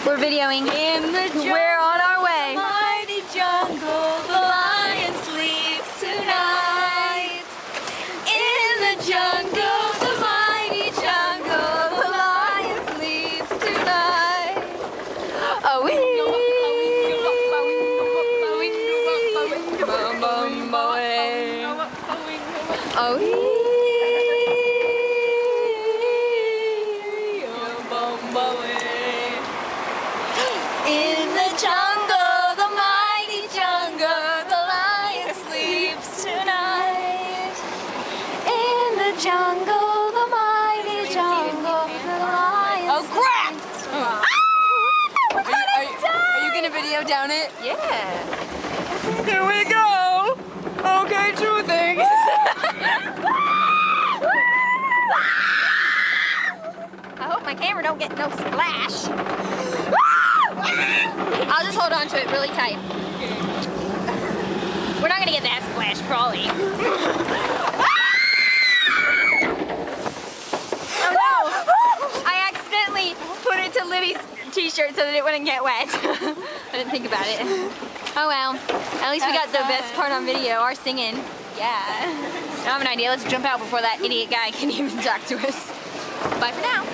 We're videoing. In the jungle, we're on our way. Mighty jungle, the lion sleeps tonight. In the jungle, the mighty jungle, the lion sleeps tonight. Oh, we. Oh, in the jungle, the mighty jungle, the lion sleeps tonight. In the jungle, the mighty jungle, the lion. Oh crap! Are you gonna video down it? Yeah. Here we go. Okay, true things. I hope my camera don't get no splash. I'll just hold on to it really tight. We're not gonna get that splash, probably. Oh no! I accidentally put it to Libby's t-shirt so that it wouldn't get wet. I didn't think about it. Oh well. At least we got the best part on video, our singing. Yeah. I have an idea. Let's jump out before that idiot guy can even talk to us. Bye for now.